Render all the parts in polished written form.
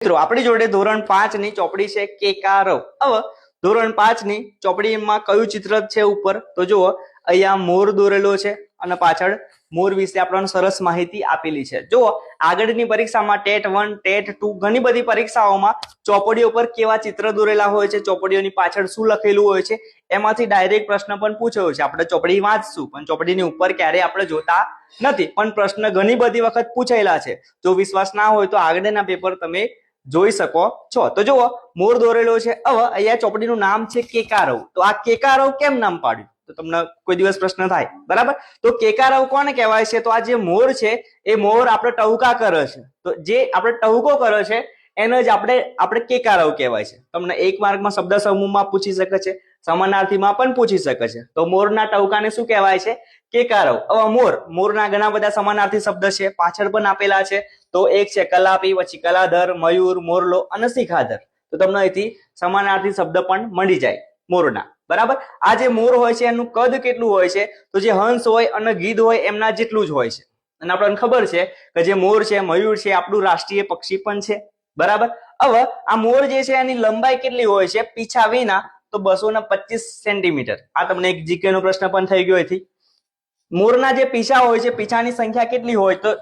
મિત્રો આપણી જોડે ધોરણ 5 ની ચોપડી છે કેકારવ। હવે ધોરણ 5 ની ચોપડીમાં કયું ચિત્ર છે ઉપર તો જુઓ અહીંયા મોર દોરેલો છે અને પાછળ મોર વિશે આપણને સરસ માહિતી આપેલી છે। જુઓ આગળની પરીક્ષામાં ટેટ 1 ટેટ 2 ઘણી બધી પરીક્ષાઓમાં ચોપડીઓ પર કેવા ચિત્ર દોરેલા હોય છે, ચોપડીઓની પાછળ શું લખેલું હોય છે એમાંથી ડાયરેક્ટ પ્રશ્ન પણ પૂછ્યો છે। આપણે ચોપડી વાંચશું પણ ચોપડીની ઉપર ક્યારે આપણે જોતા નથી, પણ પ્રશ્ન ઘણી બધી વખત પૂછાયેલા છે। જો વિશ્વાસ ના હોય તો આગળના પેપર તમે જોઈ શકો છો। તો જુઓ મોર દોરેલો છે। હવે અહીંયા ચોપડીનું નામ છે કેકારવ, તો આ કેકારવ કેમ નામ પાડ્યું તો તમને કોઈ દિવસ પ્રશ્ન થાય, બરાબર। તો કેકારવ કોને કહેવાય છે તો આ જે મોર છે એ મોર આપણે ટહુકા કરે છે, તો જે આપણે ટહુકો કરે છે એને જ આપણે કેકારવ કહેવાય છે। તમને એક માર્કમાં શબ્દ સમૂહમાં પૂછી શકે છે, સમાનાર્થીમાં પણ પૂછી શકે છે। તો મોરના ટહુકાને શું કહેવાય છે કેકારવ। હવે મોરના ઘણા બધા સમાનાર્થી શબ્દ છે, પાછળ પણ આપેલા છે। તો એક છે કલાપી, પછી કલાધર, મયુર, મોરલો અને શિખાધર। તો તમને અહીંથી સમાનાર્થી શબ્દ પણ મળી જાય મોરના, બરાબર। આ જે મોર હોય છે એનું કદ કેટલું હોય છે તો જે હંસ હોય અને ગીધ હોય એમના જેટલું જ હોય છે। અને આપણને ખબર છે કે જે મોર છે, મયુર છે, આપણું રાષ્ટ્રીય પક્ષી પણ છે, બરાબર। હવે આ મોર જે છે એની લંબાઈ કેટલી હોય છે પીછા વિના તો 225 સેન્ટીમીટર। આ તમને એક જીકે નો પ્રશ્ન પણ થઈ ગયો અહીંથી। મોરના જે પીછા હોય છે, પીછાની સંખ્યા કેટલી હોય તો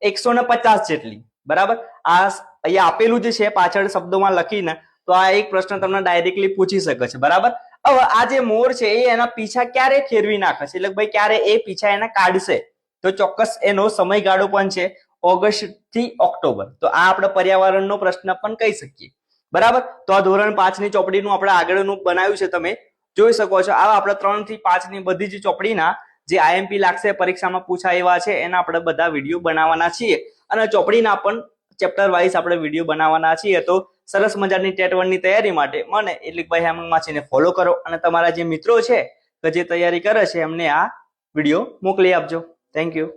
150 જેટલી, બરાબર। આ અહીંયા આપેલું જ છે પાછળ શબ્દોમાં લખીને, તો આ એક પ્રશ્ન તમને ડાયરેક્ટલી પૂછી શકે છે, બરાબર। હવે આ જે મોર છે એ એના પીછા ક્યારે ફેરવી નાખે છે, એટલે ભાઈ ક્યારે એ પીછા એના કાઢશે તો ચોક્કસ એનો સમયગાળો પણ છે ઓગસ્ટ થી ઓક્ટોબર। તો આ આપણે પર્યાવરણનો પ્રશ્ન પણ કહી શકીએ, બરાબર। તો આ ધોરણ 5 ની ચોપડીનું આપણે આગળનું બનાવ્યું છે, તમે જોઈ શકો છો। આ આપણે 3 થી 5 ની બધી જ ચોપડીના જે આઈએમપી લાગશે, પરીક્ષામાં પૂછાય એવા છે એના આપણે બધા વિડીયો બનાવવાના છીએ અને ચોપડીના પણ ચેપ્ટર વાઇઝ આપણે વિડીયો બનાવવાના છીએ। તો સરસ મજાની ટેટ 1 ની તૈયારી માટે મને એટલે ભાઈ હેમંગ માછીને ફોલો કરો અને તમારા જે મિત્રો છે કે જે તૈયારી કરે છે એમને આ વિડીયો મોકલી આપજો। Thank you.